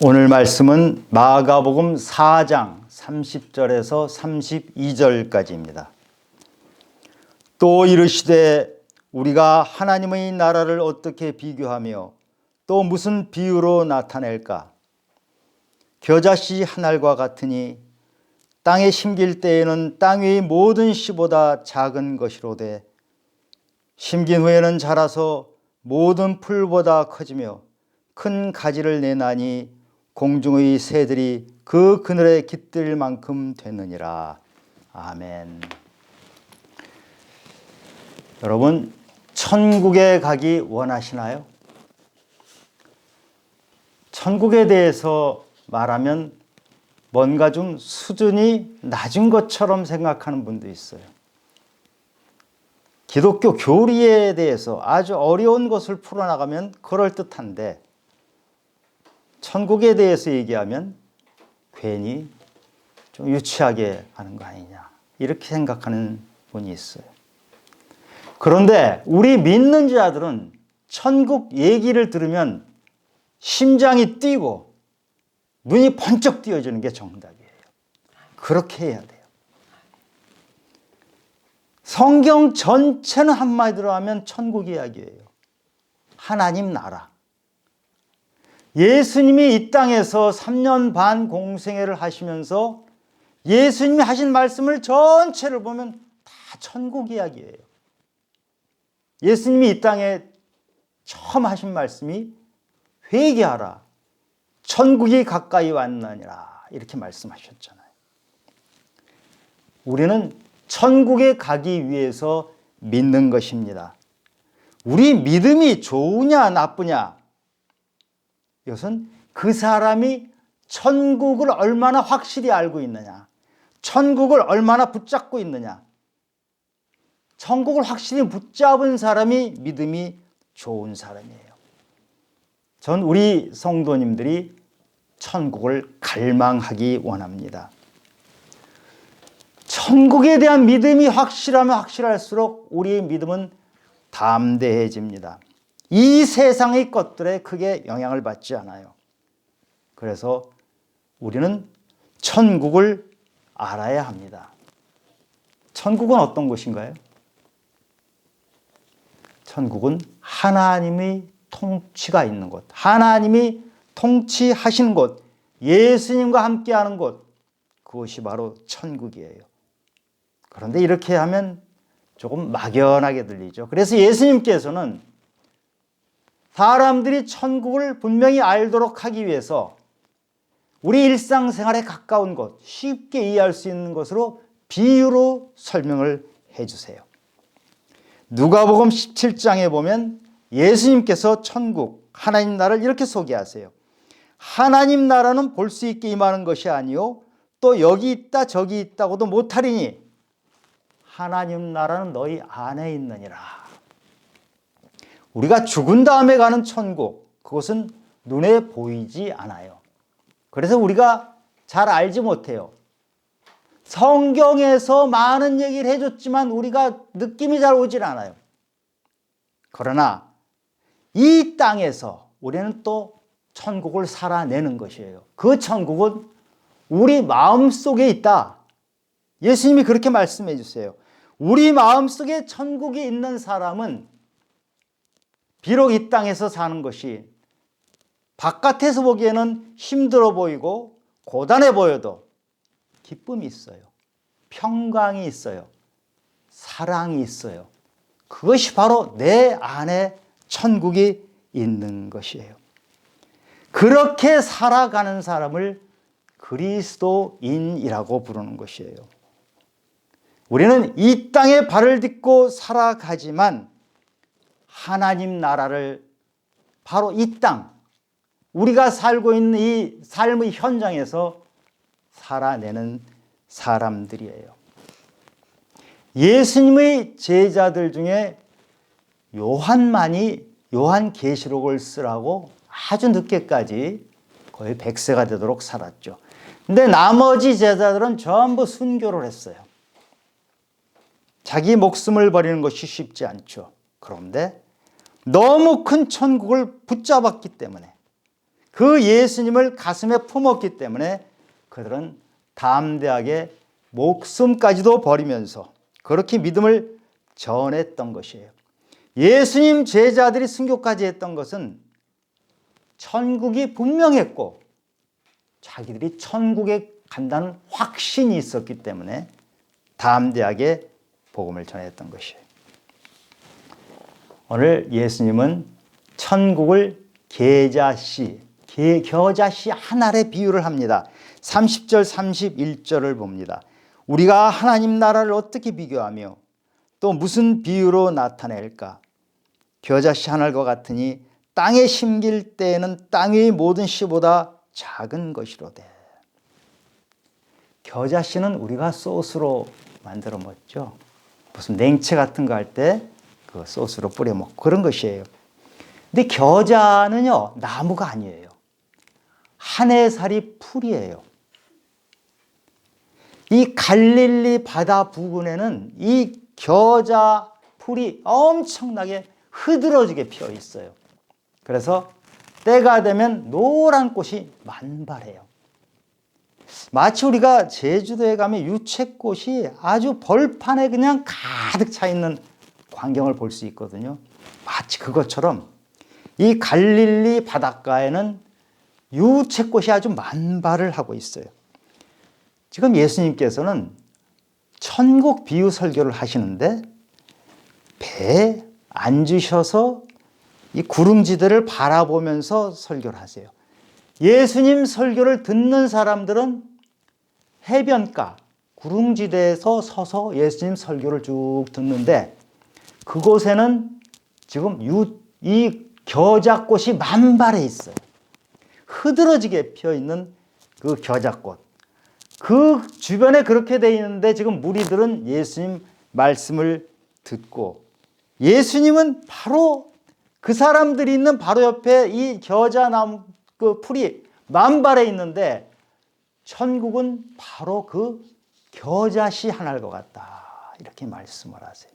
오늘 말씀은 마가복음 4장 30절에서 32절까지입니다. 또 이르시되 우리가 하나님의 나라를 어떻게 비교하며 또 무슨 비유로 나타낼까? 겨자씨 한 알과 같으니 땅에 심길 때에는 땅 위의 모든 씨보다 작은 것이로되 심긴 후에는 자라서 모든 풀보다 커지며 큰 가지를 내나니 공중의 새들이 그 그늘에 깃들 만큼 되느니라. 아멘. 여러분, 천국에 가기 원하시나요? 천국에 대해서 말하면 뭔가 좀 수준이 낮은 것처럼 생각하는 분도 있어요. 기독교 교리에 대해서 아주 어려운 것을 풀어나가면 그럴듯한데 천국에 대해서 얘기하면 괜히 좀 유치하게 하는 거 아니냐 이렇게 생각하는 분이 있어요. 그런데 우리 믿는 자들은 천국 얘기를 들으면 심장이 뛰고 눈이 번쩍 띄어지는 게 정답이에요. 그렇게 해야 돼요. 성경 전체는 한마디로 하면 천국 이야기예요. 하나님 나라. 예수님이 이 땅에서 3년 반 공생애를 하시면서 예수님이 하신 말씀을 전체를 보면 다 천국 이야기예요. 예수님이 이 땅에 처음 하신 말씀이 회개하라. 천국이 가까이 왔느니라. 이렇게 말씀하셨잖아요. 우리는 천국에 가기 위해서 믿는 것입니다. 우리 믿음이 좋으냐 나쁘냐 이것은 그 사람이 천국을 얼마나 확실히 알고 있느냐, 천국을 얼마나 붙잡고 있느냐. 천국을 확실히 붙잡은 사람이 믿음이 좋은 사람이에요. 전 우리 성도님들이 천국을 갈망하기 원합니다. 천국에 대한 믿음이 확실하면 확실할수록 우리의 믿음은 담대해집니다. 이 세상의 것들에 크게 영향을 받지 않아요. 그래서 우리는 천국을 알아야 합니다. 천국은 어떤 곳인가요? 천국은 하나님의 통치가 있는 곳, 하나님이 통치하시는 곳, 예수님과 함께하는 곳, 그것이 바로 천국이에요. 그런데 이렇게 하면 조금 막연하게 들리죠. 그래서 예수님께서는 사람들이 천국을 분명히 알도록 하기 위해서 우리 일상생활에 가까운 것, 쉽게 이해할 수 있는 것으로 비유로 설명을 해주세요. 누가복음 17장에 보면 예수님께서 천국, 하나님 나라를 이렇게 소개하세요. 하나님 나라는 볼 수 있게 임하는 것이 아니요 또 여기 있다 저기 있다고도 못하리니 하나님 나라는 너희 안에 있느니라. 우리가 죽은 다음에 가는 천국, 그것은 눈에 보이지 않아요. 그래서 우리가 잘 알지 못해요. 성경에서 많은 얘기를 해줬지만 우리가 느낌이 잘 오질 않아요. 그러나 이 땅에서 우리는 또 천국을 살아내는 것이에요. 그 천국은 우리 마음속에 있다. 예수님이 그렇게 말씀해 주세요. 우리 마음속에 천국이 있는 사람은 비록 이 땅에서 사는 것이 바깥에서 보기에는 힘들어 보이고 고단해 보여도 기쁨이 있어요. 평강이 있어요. 사랑이 있어요. 그것이 바로 내 안에 천국이 있는 것이에요. 그렇게 살아가는 사람을 그리스도인이라고 부르는 것이에요. 우리는 이 땅에 발을 딛고 살아가지만 하나님 나라를 바로 이 땅, 우리가 살고 있는 이 삶의 현장에서 살아내는 사람들이에요. 예수님의 제자들 중에 요한만이 요한계시록을 쓰라고 아주 늦게까지 거의 100세가 되도록 살았죠. 근데 나머지 제자들은 전부 순교를 했어요. 자기 목숨을 버리는 것이 쉽지 않죠. 그런데 너무 큰 천국을 붙잡았기 때문에 그 예수님을 가슴에 품었기 때문에 그들은 담대하게 목숨까지도 버리면서 그렇게 믿음을 전했던 것이에요. 예수님 제자들이 순교까지 했던 것은 천국이 분명했고 자기들이 천국에 간다는 확신이 있었기 때문에 담대하게 복음을 전했던 것이에요. 오늘 예수님은 천국을 겨자씨 한 알에 비유를 합니다. 30절 31절을 봅니다. 우리가 하나님 나라를 어떻게 비교하며 또 무슨 비유로 나타낼까? 겨자씨 한 알과 같으니 땅에 심길 때에는 땅 위의 모든 씨보다 작은 것이로되. 겨자씨는 우리가 소스로 만들어 먹죠. 무슨 냉채 같은 거 할 때 그 소스로 뿌려 먹고 그런 것이에요. 근데 겨자는요, 나무가 아니에요. 한해살이 풀이에요. 이 갈릴리 바다 부근에는 이 겨자 풀이 엄청나게 흐드러지게 피어 있어요. 그래서 때가 되면 노란 꽃이 만발해요. 마치 우리가 제주도에 가면 유채꽃이 아주 벌판에 그냥 가득 차 있는 광경을 볼 수 있거든요. 마치 그것처럼 이 갈릴리 바닷가에는 유채꽃이 아주 만발을 하고 있어요. 지금 예수님께서는 천국 비유 설교를 하시는데 배에 앉으셔서 이 구름지대를 바라보면서 설교를 하세요. 예수님 설교를 듣는 사람들은 해변가, 구름지대에서 서서 예수님 설교를 쭉 듣는데 그곳에는 지금 이 겨자꽃이 만발해 있어요. 흐드러지게 피어있는 그 겨자꽃. 그 주변에 그렇게 돼 있는데 지금 무리들은 예수님 말씀을 듣고 예수님은 바로 그 사람들이 있는 바로 옆에 이 겨자나무 그 풀이 만발해 있는데 천국은 바로 그 겨자씨 하나일 것 같다. 이렇게 말씀을 하세요.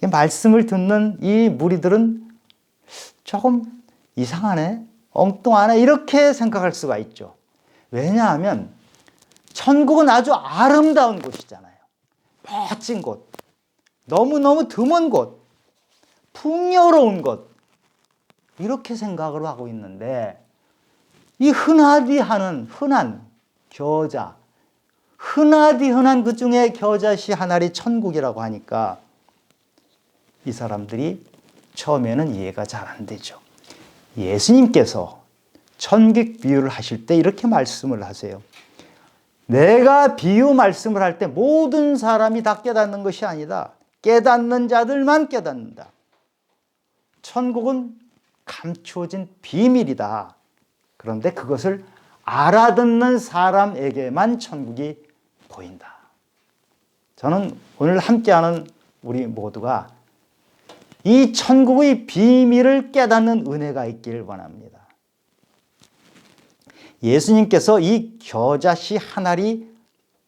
말씀을 듣는 이 무리들은 조금 이상하네, 엉뚱하네 이렇게 생각할 수가 있죠. 왜냐하면 천국은 아주 아름다운 곳이잖아요. 멋진 곳, 너무너무 드문 곳, 풍요로운 곳 이렇게 생각을 하고 있는데 이 흔하디 하는 흔한 겨자, 흔하디 흔한 그 중에 겨자씨 한 알이 천국이라고 하니까 이 사람들이 처음에는 이해가 잘 안 되죠. 예수님께서 천국 비유를 하실 때 이렇게 말씀을 하세요. 내가 비유 말씀을 할 때 모든 사람이 다 깨닫는 것이 아니다. 깨닫는 자들만 깨닫는다. 천국은 감추어진 비밀이다. 그런데 그것을 알아듣는 사람에게만 천국이 보인다. 저는 오늘 함께하는 우리 모두가 이 천국의 비밀을 깨닫는 은혜가 있기를 원합니다. 예수님께서 이 겨자씨 한 알이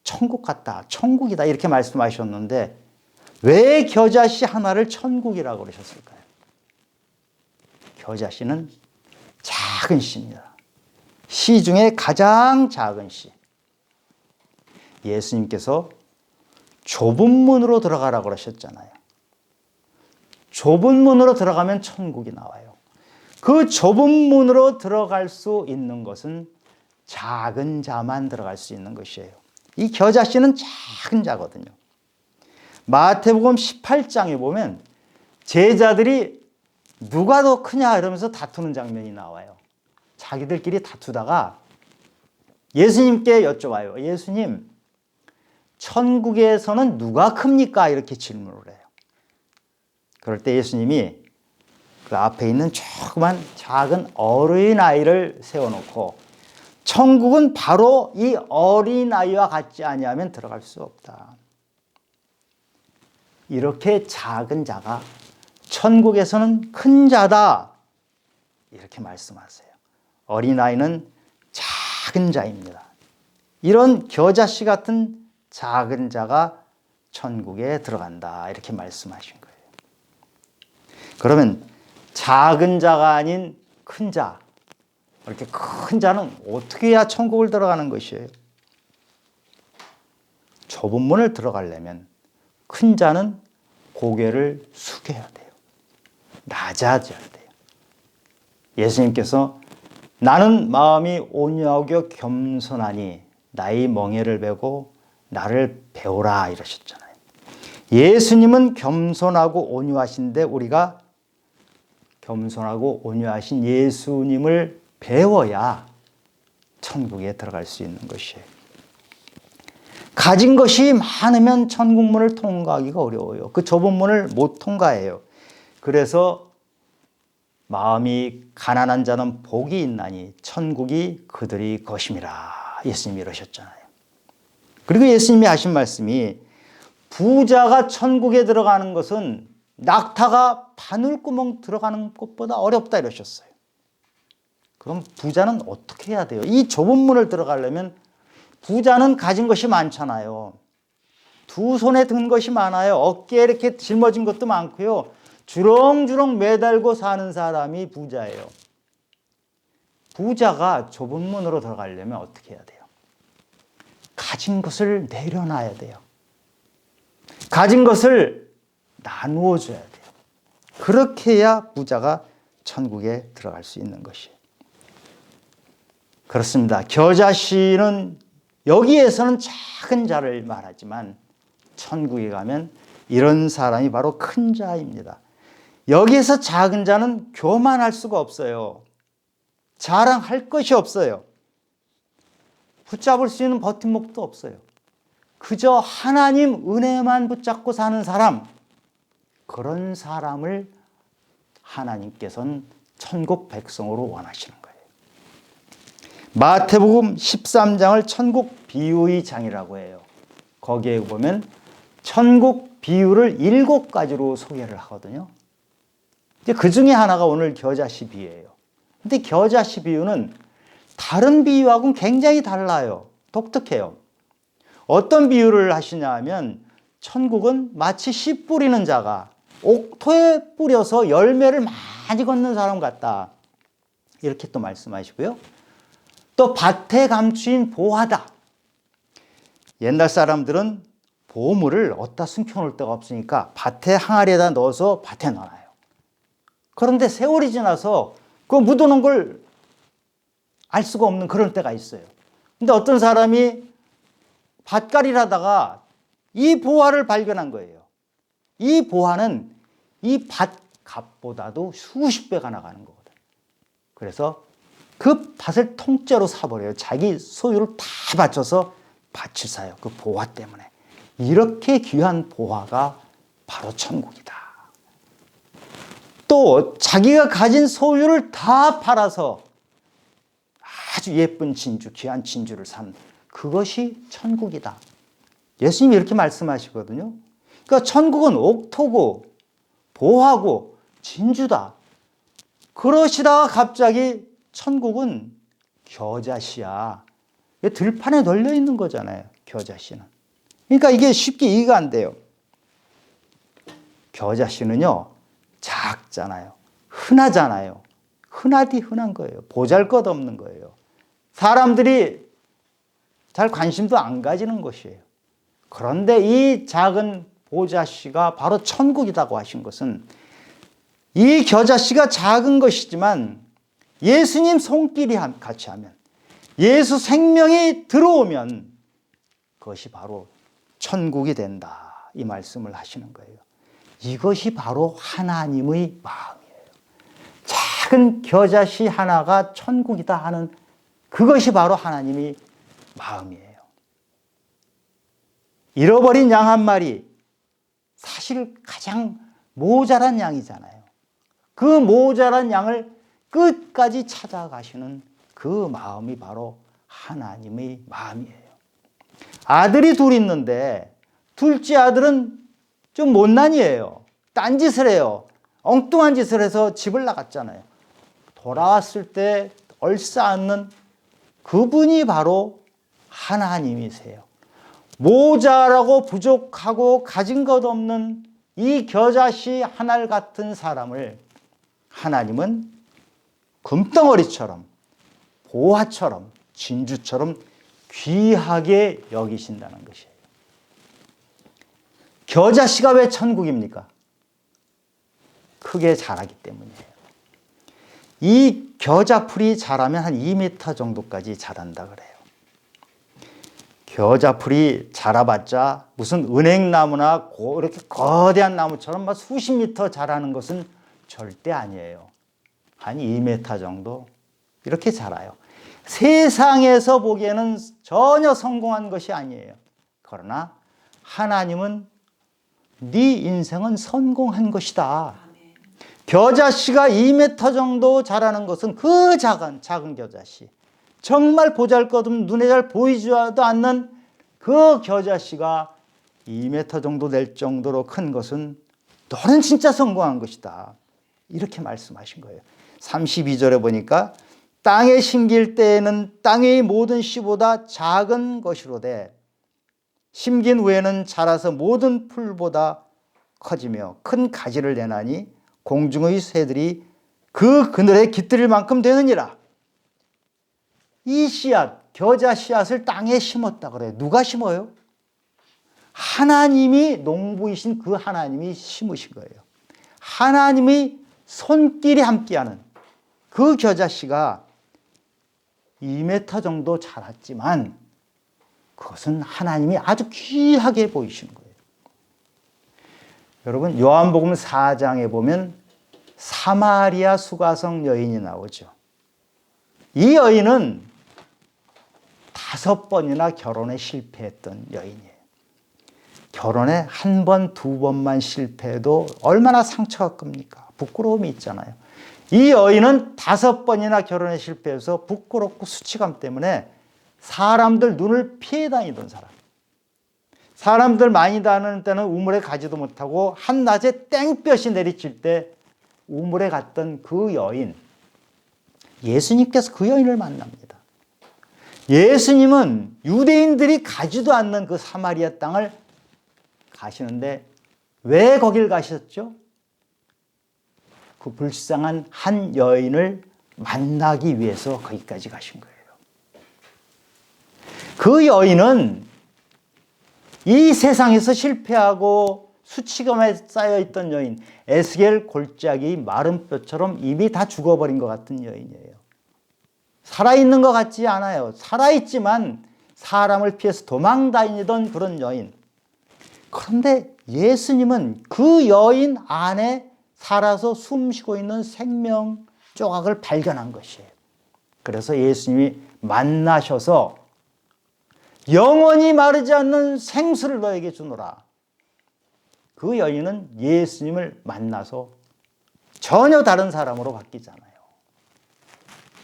천국 같다, 천국이다 이렇게 말씀하셨는데 왜 겨자씨 한 알을 천국이라고 그러셨을까요? 겨자씨는 작은 씨입니다. 씨 중에 가장 작은 씨. 예수님께서 좁은 문으로 들어가라고 그러셨잖아요. 좁은 문으로 들어가면 천국이 나와요. 그 좁은 문으로 들어갈 수 있는 것은 작은 자만 들어갈 수 있는 것이에요. 이 겨자씨는 작은 자거든요. 마태복음 18장에 보면 제자들이 누가 더 크냐 이러면서 다투는 장면이 나와요. 자기들끼리 다투다가 예수님께 여쭤봐요. 예수님, 천국에서는 누가 큽니까? 이렇게 질문을 해요. 그럴 때 예수님이 그 앞에 있는 조그만 작은 어린아이를 세워놓고 천국은 바로 이 어린아이와 같지 아니하면 들어갈 수 없다. 이렇게 작은 자가 천국에서는 큰 자다. 이렇게 말씀하세요. 어린아이는 작은 자입니다. 이런 겨자씨 같은 작은 자가 천국에 들어간다. 이렇게 말씀하신 거예요. 그러면 작은 자가 아닌 큰 자, 이렇게 큰 자는 어떻게 해야 천국을 들어가는 것이에요? 좁은 문을 들어가려면 큰 자는 고개를 숙여야 돼요. 낮아져야 돼요. 예수님께서 나는 마음이 온유하고 겸손하니 나의 멍에를 베고 나를 배우라 이러셨잖아요. 예수님은 겸손하고 온유하신데 우리가 겸손하고 온유하신 예수님을 배워야 천국에 들어갈 수 있는 것이에요. 가진 것이 많으면 천국문을 통과하기가 어려워요. 그 좁은 문을 못 통과해요. 그래서 마음이 가난한 자는 복이 있나니 천국이 그들의 것임이라 예수님이 이러셨잖아요. 그리고 예수님이 하신 말씀이 부자가 천국에 들어가는 것은 낙타가 바늘구멍 들어가는 것보다 어렵다 이러셨어요. 그럼 부자는 어떻게 해야 돼요? 이 좁은 문을 들어가려면 부자는 가진 것이 많잖아요. 두 손에 든 것이 많아요. 어깨에 이렇게 짊어진 것도 많고요. 주렁주렁 매달고 사는 사람이 부자예요. 부자가 좁은 문으로 들어가려면 어떻게 해야 돼요? 가진 것을 내려놔야 돼요. 가진 것을 나누어 줘야 돼요. 그렇게 해야 부자가 천국에 들어갈 수 있는 것이에요. 그렇습니다. 겨자씨는 여기에서는 작은 자를 말하지만 천국에 가면 이런 사람이 바로 큰 자입니다. 여기에서 작은 자는 교만할 수가 없어요. 자랑할 것이 없어요. 붙잡을 수 있는 버팀목도 없어요. 그저 하나님 은혜만 붙잡고 사는 사람, 그런 사람을 하나님께서는 천국 백성으로 원하시는 거예요. 마태복음 13장을 천국 비유의 장이라고 해요. 거기에 보면 천국 비유를 7가지로 소개를 하거든요. 이제 그 중에 하나가 오늘 겨자씨 비유예요. 근데 겨자씨 비유는 다른 비유하고는 굉장히 달라요. 독특해요. 어떤 비유를 하시냐 하면 천국은 마치 씨 뿌리는 자가 옥토에 뿌려서 열매를 많이 걷는 사람 같다. 이렇게 또 말씀하시고요. 또 밭에 감추인 보화다. 옛날 사람들은 보물을 어디다 숨겨놓을 데가 없으니까 밭에 항아리에다 넣어서 밭에 넣어놔요. 그런데 세월이 지나서 그 묻어놓은 걸 알 수가 없는 그런 때가 있어요. 근데 어떤 사람이 밭갈이를 하다가 이 보화를 발견한 거예요. 이 보화는 이 밭값보다도 수십 배가 나가는 거거든. 그래서 그 밭을 통째로 사버려요. 자기 소유를 다 바쳐서 밭을 사요. 그 보화 때문에. 이렇게 귀한 보화가 바로 천국이다. 또 자기가 가진 소유를 다 팔아서 아주 예쁜 진주, 귀한 진주를 산 그것이 천국이다. 예수님이 이렇게 말씀하시거든요. 그러니까 천국은 옥토고 보화고 진주다. 그러시다가 갑자기 천국은 겨자씨야. 들판에 널려 있는 거잖아요. 겨자씨는. 그러니까 이게 쉽게 이해가 안 돼요. 겨자씨는요, 작잖아요. 흔하잖아요. 흔하디 흔한 거예요. 보잘것없는 거예요. 사람들이 잘 관심도 안 가지는 것이에요. 그런데 이 작은 보자씨가 바로 천국이라고 하신 것은 이 겨자씨가 작은 것이지만 예수님 손길이 같이 하면 예수 생명이 들어오면 그것이 바로 천국이 된다. 이 말씀을 하시는 거예요. 이것이 바로 하나님의 마음이에요. 작은 겨자씨 하나가 천국이다 하는 그것이 바로 하나님의 마음이에요. 잃어버린 양 한 마리, 사실 가장 모자란 양이잖아요. 그 모자란 양을 끝까지 찾아가시는 그 마음이 바로 하나님의 마음이에요. 아들이 둘 있는데 둘째 아들은 좀 못난이에요. 딴짓을 해요. 엉뚱한 짓을 해서 집을 나갔잖아요. 돌아왔을 때 얼싸안는 그분이 바로 하나님이세요. 모자라고 부족하고 가진 것 없는 이 겨자씨 하나 같은 사람을 하나님은 금덩어리처럼, 보화처럼, 진주처럼 귀하게 여기신다는 것이에요. 겨자씨가 왜 천국입니까? 크게 자라기 때문이에요. 이 겨자풀이 자라면 한 2m 정도까지 자란다 그래요. 겨자풀이 자라봤자 무슨 은행나무나 이렇게 거대한 나무처럼 막 수십 미터 자라는 것은 절대 아니에요. 한 2m 정도 이렇게 자라요. 세상에서 보기에는 전혀 성공한 것이 아니에요. 그러나 하나님은 네 인생은 성공한 것이다. 겨자씨가 2m 정도 자라는 것은 그 작은 겨자씨, 정말 보잘것없는 눈에 잘 보이지도 않는 그 겨자씨가 2m 정도 될 정도로 큰 것은 너는 진짜 성공한 것이다. 이렇게 말씀하신 거예요. 32절에 보니까 땅에 심길 때에는 땅의 모든 씨보다 작은 것이로되 심긴 후에는 자라서 모든 풀보다 커지며 큰 가지를 내나니 공중의 새들이 그 그늘에 깃들일 만큼 되느니라. 이 씨앗, 겨자 씨앗을 땅에 심었다 그래요. 누가 심어요? 하나님이 농부이신 그 하나님이 심으신 거예요. 하나님이 손길이 함께하는 그 겨자 씨가 2m 정도 자랐지만 그것은 하나님이 아주 귀하게 보이시는 거예요. 여러분, 요한복음 4장에 보면 사마리아 수가성 여인이 나오죠. 이 여인은 5번이나 결혼에 실패했던 여인이에요. 결혼에 한 번, 두 번만 실패해도 얼마나 상처가 큽니까? 부끄러움이 있잖아요. 이 여인은 5번이나 결혼에 실패해서 부끄럽고 수치감 때문에 사람들 눈을 피해 다니던 사람. 사람들 많이 다니는 때는 우물에 가지도 못하고 한낮에 땡볕이 내리칠 때 우물에 갔던 그 여인. 예수님께서 그 여인을 만납니다. 예수님은 유대인들이 가지도 않는 그 사마리아 땅을 가시는데 왜 거길 가셨죠? 그 불쌍한 한 여인을 만나기 위해서 거기까지 가신 거예요. 그 여인은 이 세상에서 실패하고 수치감에 쌓여있던 여인, 에스겔 골짜기 마른 뼈처럼 이미 다 죽어버린 것 같은 여인이에요. 살아있는 것 같지 않아요. 살아있지만 사람을 피해서 도망다니던 그런 여인. 그런데 예수님은 그 여인 안에 살아서 숨쉬고 있는 생명 조각을 발견한 것이에요. 그래서 예수님이 만나셔서 영원히 마르지 않는 생수를 너에게 주노라. 그 여인은 예수님을 만나서 전혀 다른 사람으로 바뀌잖아요.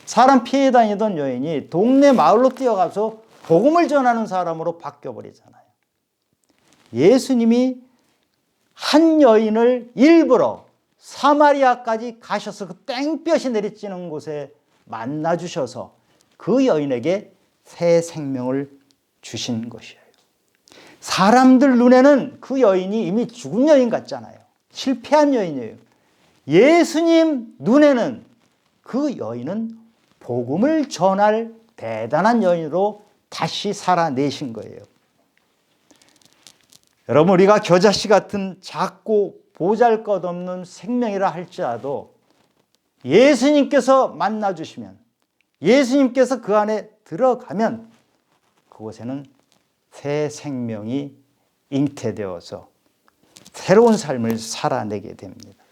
사람 피해 다니던 여인이 동네 마을로 뛰어가서 복음을 전하는 사람으로 바뀌어버리잖아요. 예수님이 한 여인을 일부러 사마리아까지 가셔서 그 땡볕이 내리쬐는 곳에 만나주셔서 그 여인에게 새 생명을 주신 것이에요. 사람들 눈에는 그 여인이 이미 죽은 여인 같잖아요. 실패한 여인이에요. 예수님 눈에는 그 여인은 복음을 전할 대단한 여인으로 다시 살아내신 거예요. 여러분, 우리가 겨자씨 같은 작고 보잘것없는 생명이라 할지라도 예수님께서 만나주시면, 예수님께서 그 안에 들어가면 그곳에는 새 생명이 잉태되어서 새로운 삶을 살아내게 됩니다.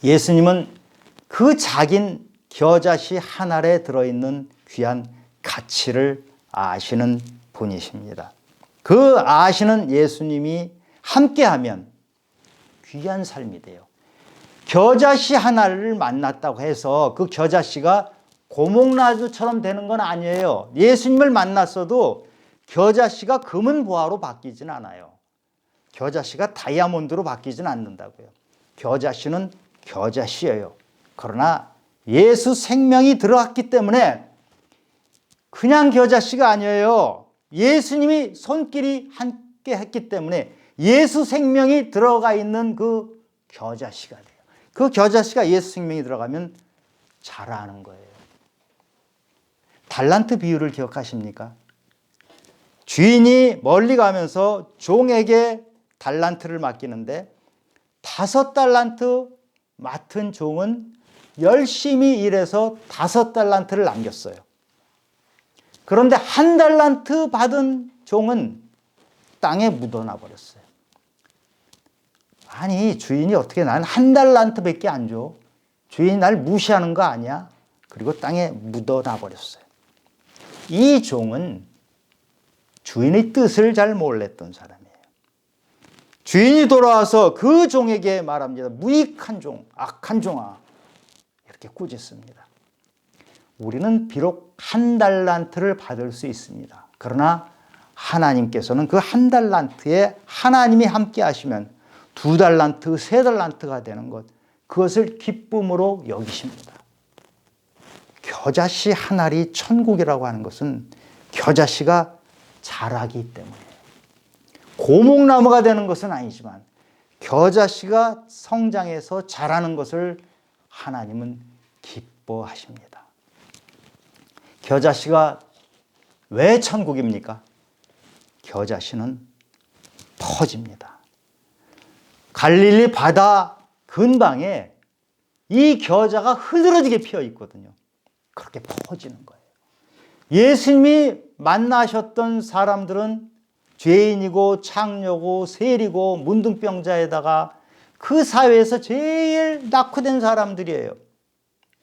예수님은 그 작은 겨자씨 한 알에 들어있는 귀한 가치를 아시는 분이십니다. 그 아시는 예수님이 함께하면 귀한 삶이 돼요. 겨자씨 하나를 만났다고 해서 그 겨자씨가 고목나무처럼 되는 건 아니에요. 예수님을 만났어도 겨자씨가 금은 보화로 바뀌진 않아요. 겨자씨가 다이아몬드로 바뀌진 않는다고요. 겨자씨는 겨자씨예요. 그러나 예수 생명이 들어갔기 때문에 그냥 겨자씨가 아니에요. 예수님이 손길이 함께 했기 때문에 예수 생명이 들어가 있는 그 겨자씨가 돼요. 그 겨자씨가 예수 생명이 들어가면 잘하는 거예요. 달란트 비유를 기억하십니까? 주인이 멀리 가면서 종에게 달란트를 맡기는데 5달란트 맡은 종은 열심히 일해서 5달란트를 남겼어요. 그런데 1달란트 받은 종은 땅에 묻어나 버렸어요. 아니, 주인이 어떻게 난 1달란트밖에 안 줘? 주인이 날 무시하는 거 아니야? 그리고 땅에 묻어나 버렸어요. 이 종은 주인의 뜻을 잘 몰랐던 사람이에요. 주인이 돌아와서 그 종에게 말합니다. 무익한 종, 악한 종아. 이렇게 꾸짖습니다. 우리는 비록 1달란트를 받을 수 있습니다. 그러나 하나님께서는 그 1달란트에 하나님이 함께 하시면 2달란트, 3달란트가 되는 것, 그것을 기쁨으로 여기십니다. 겨자씨 한 알이 천국이라고 하는 것은 겨자씨가 자라기 때문에, 고목나무가 되는 것은 아니지만 겨자씨가 성장해서 자라는 것을 하나님은 기뻐하십니다. 겨자씨가 왜 천국입니까? 겨자씨는 퍼집니다. 갈릴리 바다 근방에 이 겨자가 흐드러지게 피어 있거든요. 그렇게 퍼지는 거예요. 예수님이 만나셨던 사람들은 죄인이고 창녀고 세리고 문둥병자에다가 그 사회에서 제일 낙후된 사람들이에요.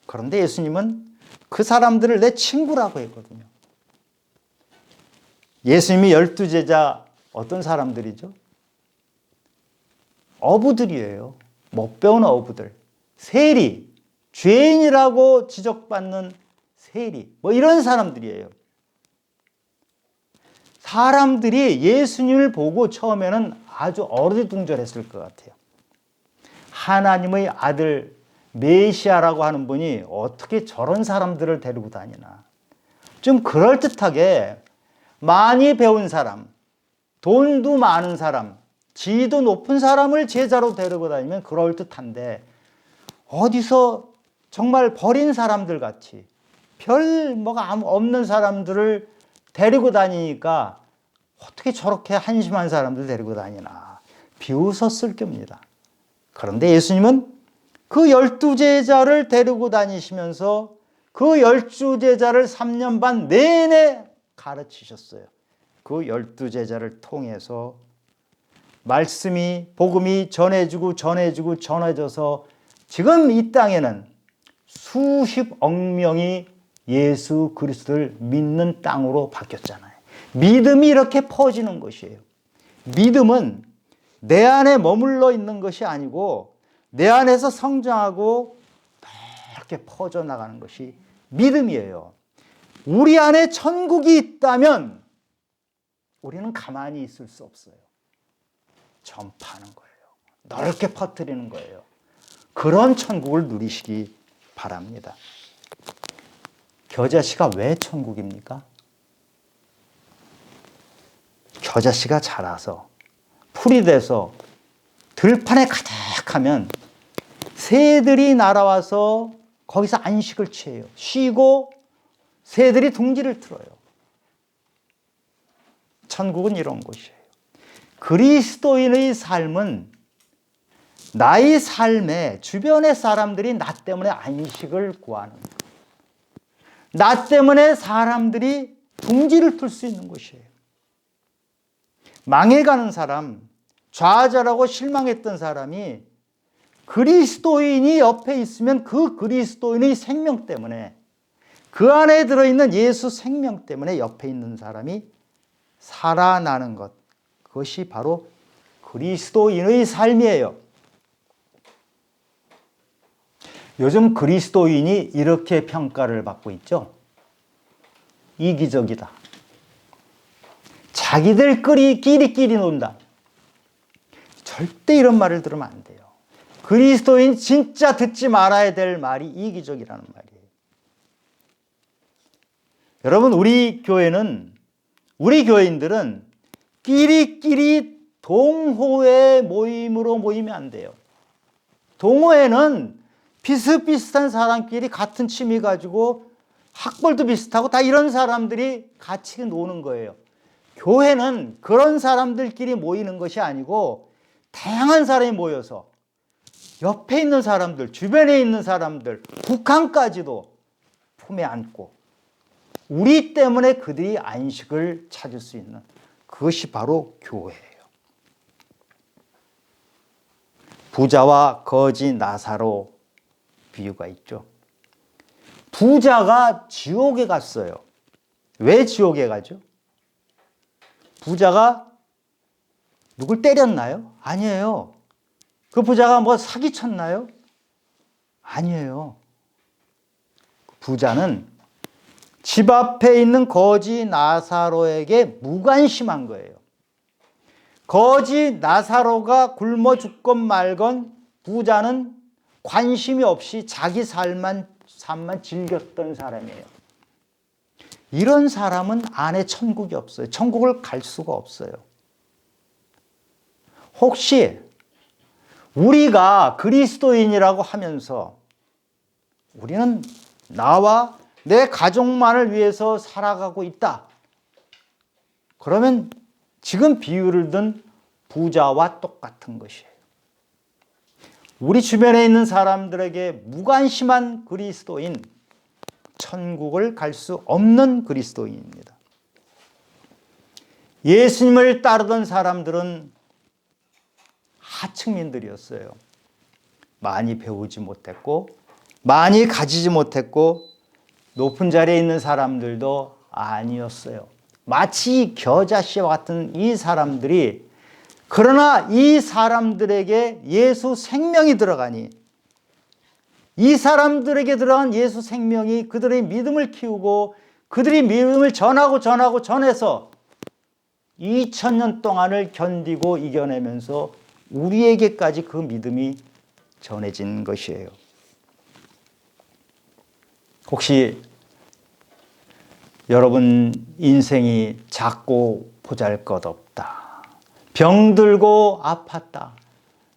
그런데 예수님은 그 사람들을 내 친구라고 했거든요. 예수님이 12제자 어떤 사람들이죠? 어부들이에요. 못 배운 어부들. 세리, 죄인이라고 지적받는 세리, 뭐 이런 사람들이에요. 사람들이 예수님을 보고 처음에는 아주 어리둥절했을 것 같아요. 하나님의 아들 메시아라고 하는 분이 어떻게 저런 사람들을 데리고 다니나. 좀 그럴듯하게 많이 배운 사람, 돈도 많은 사람, 지위도 높은 사람을 제자로 데리고 다니면 그럴듯한데 어디서 정말 버린 사람들 같이 별 뭐가 없는 사람들을 데리고 다니니까 어떻게 저렇게 한심한 사람들 데리고 다니나 비웃었을 겁니다. 그런데 예수님은 그 12제자를 데리고 다니시면서 그 12제자를 3년 반 내내 가르치셨어요. 그 12제자를 통해서 말씀이, 복음이 전해져서 지금 이 땅에는 수십억 명이 예수 그리스도를 믿는 땅으로 바뀌었잖아요. 믿음이 이렇게 퍼지는 것이에요. 믿음은 내 안에 머물러 있는 것이 아니고 내 안에서 성장하고 이렇게 퍼져나가는 것이 믿음이에요. 우리 안에 천국이 있다면 우리는 가만히 있을 수 없어요. 전파하는 거예요. 넓게 퍼뜨리는 거예요. 그런 천국을 누리시기 바랍니다. 겨자씨가 왜 천국입니까? 겨자씨가 자라서 풀이 돼서 들판에 가득하면 새들이 날아와서 거기서 안식을 취해요. 쉬고 새들이 둥지를 틀어요. 천국은 이런 곳이에요. 그리스도인의 삶은 나의 삶에 주변의 사람들이 나 때문에 안식을 구하는 거예요. 나 때문에 사람들이 둥지를 틀 수 있는 것이에요. 망해가는 사람, 좌절하고 실망했던 사람이 그리스도인이 옆에 있으면 그 그리스도인의 생명 때문에, 그 안에 들어있는 예수 생명 때문에 옆에 있는 사람이 살아나는 것, 그것이 바로 그리스도인의 삶이에요. 요즘 그리스도인이 이렇게 평가를 받고 있죠. 이기적이다. 자기들끼리 논다. 절대 이런 말을 들으면 안 돼요. 그리스도인 진짜 듣지 말아야 될 말이 이기적이라는 말이에요. 여러분, 우리 교회인들은 끼리끼리 동호회 모임으로 모이면 안 돼요. 동호회는 비슷비슷한 사람끼리 같은 취미 가지고 학벌도 비슷하고 다 이런 사람들이 같이 노는 거예요. 교회는 그런 사람들끼리 모이는 것이 아니고 다양한 사람이 모여서 옆에 있는 사람들, 주변에 있는 사람들, 북한까지도 품에 안고 우리 때문에 그들이 안식을 찾을 수 있는 그것이 바로 교회예요. 부자와 거지 나사로 비유가 있죠. 부자가 지옥에 갔어요. 왜 지옥에 가죠? 부자가 누굴 때렸나요? 아니에요. 그 부자가 뭐 사기쳤나요? 아니에요. 부자는 집 앞에 있는 거지 나사로에게 무관심한 거예요. 거지 나사로가 굶어 죽건 말건 부자는 관심이 없이 자기 삶만 즐겼던 사람이에요. 이런 사람은 안에 천국이 없어요. 천국을 갈 수가 없어요. 혹시 우리가 그리스도인이라고 하면서 우리는 나와 내 가족만을 위해서 살아가고 있다. 그러면 지금 비유를 든 부자와 똑같은 것이에요. 우리 주변에 있는 사람들에게 무관심한 그리스도인, 천국을 갈 수 없는 그리스도인입니다. 예수님을 따르던 사람들은 하층민들이었어요. 많이 배우지 못했고 많이 가지지 못했고 높은 자리에 있는 사람들도 아니었어요. 마치 겨자씨와 같은 이 사람들이, 그러나 이 사람들에게 예수 생명이 들어가니 이 사람들에게 들어간 예수 생명이 그들의 믿음을 키우고 그들이 믿음을 전해서 2000년 동안을 견디고 이겨내면서 우리에게까지 그 믿음이 전해진 것이에요. 혹시 여러분 인생이 작고 보잘것없다, 병들고 아팠다,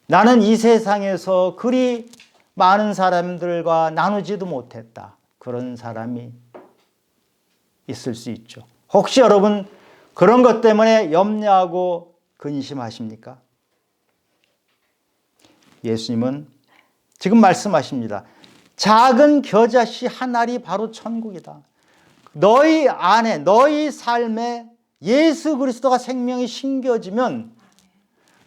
나는 이 세상에서 그리 많은 사람들과 나누지도 못했다, 그런 사람이 있을 수 있죠. 혹시 여러분 그런 것 때문에 염려하고 근심하십니까? 예수님은 지금 말씀하십니다. 작은 겨자씨 한 알이 바로 천국이다. 너희 안에, 너희 삶에 예수 그리스도가 생명이 심겨지면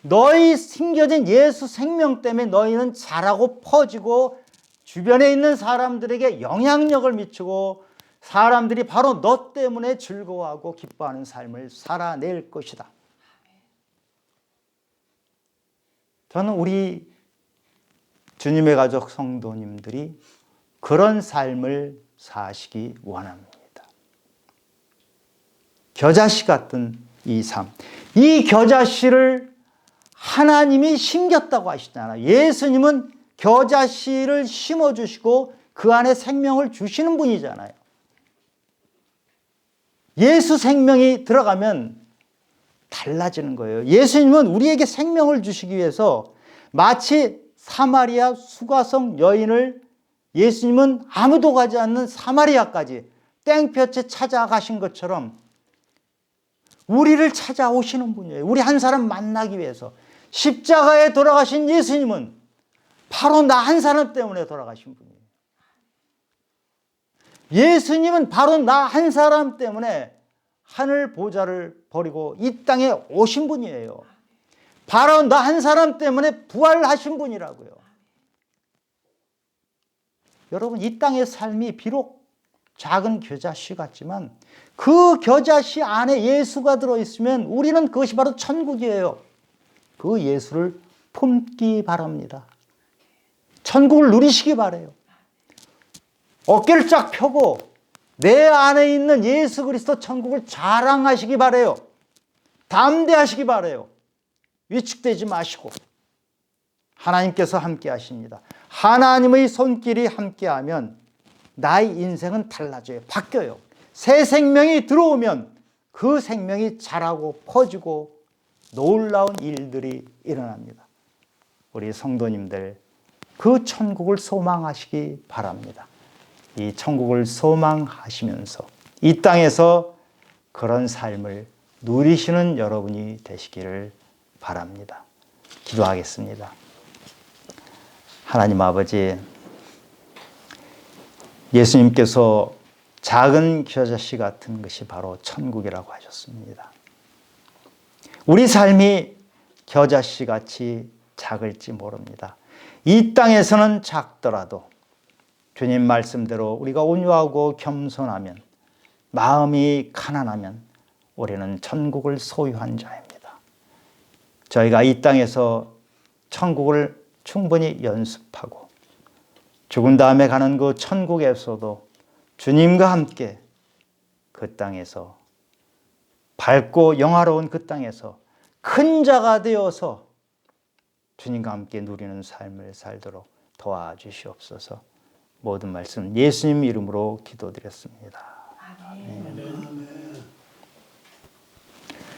너희 심겨진 예수 생명 때문에 너희는 자라고 퍼지고 주변에 있는 사람들에게 영향력을 미치고 사람들이 바로 너 때문에 즐거워하고 기뻐하는 삶을 살아낼 것이다. 저는 우리 주님의 가족 성도님들이 그런 삶을 사시기 원합니다. 겨자씨 같은 이 삶. 이 겨자씨를 하나님이 심겼다고 하시잖아요. 예수님은 겨자씨를 심어주시고 그 안에 생명을 주시는 분이잖아요. 예수 생명이 들어가면 달라지는 거예요. 예수님은 우리에게 생명을 주시기 위해서 마치 사마리아 수가성 여인을 예수님은 아무도 가지 않는 사마리아까지 땡볕에 찾아가신 것처럼 우리를 찾아오시는 분이에요. 우리 한 사람 만나기 위해서. 십자가에 돌아가신 예수님은 바로 나 한 사람 때문에 돌아가신 분이에요. 예수님은 바로 나 한 사람 때문에 하늘 보좌를 버리고 이 땅에 오신 분이에요. 바로 나 한 사람 때문에 부활하신 분이라고요. 여러분, 이 땅의 삶이 비록 작은 겨자씨 같지만 그 겨자씨 안에 예수가 들어있으면 우리는 그것이 바로 천국이에요. 그 예수를 품기 바랍니다. 천국을 누리시기 바라요. 어깨를 쫙 펴고 내 안에 있는 예수 그리스도 천국을 자랑하시기 바라요. 담대하시기 바라요. 위축되지 마시고 하나님께서 함께 하십니다. 하나님의 손길이 함께하면 나의 인생은 달라져요. 바뀌어요. 새 생명이 들어오면 그 생명이 자라고 퍼지고 놀라운 일들이 일어납니다. 우리 성도님들 그 천국을 소망하시기 바랍니다. 이 천국을 소망하시면서 이 땅에서 그런 삶을 누리시는 여러분이 되시기를 바랍니다. 기도하겠습니다. 하나님 아버지, 예수님께서 작은 겨자씨 같은 것이 바로 천국이라고 하셨습니다. 우리 삶이 겨자씨 같이 작을지 모릅니다. 이 땅에서는 작더라도 주님 말씀대로 우리가 온유하고 겸손하면, 마음이 가난하면 우리는 천국을 소유한 자입니다. 저희가 이 땅에서 천국을 충분히 연습하고 죽은 다음에 가는 그 천국에서도 주님과 함께 그 땅에서 밝고 영화로운 그 땅에서 큰 자가 되어서 주님과 함께 누리는 삶을 살도록 도와주시옵소서. 모든 말씀 예수님 이름으로 기도드렸습니다. 아멘.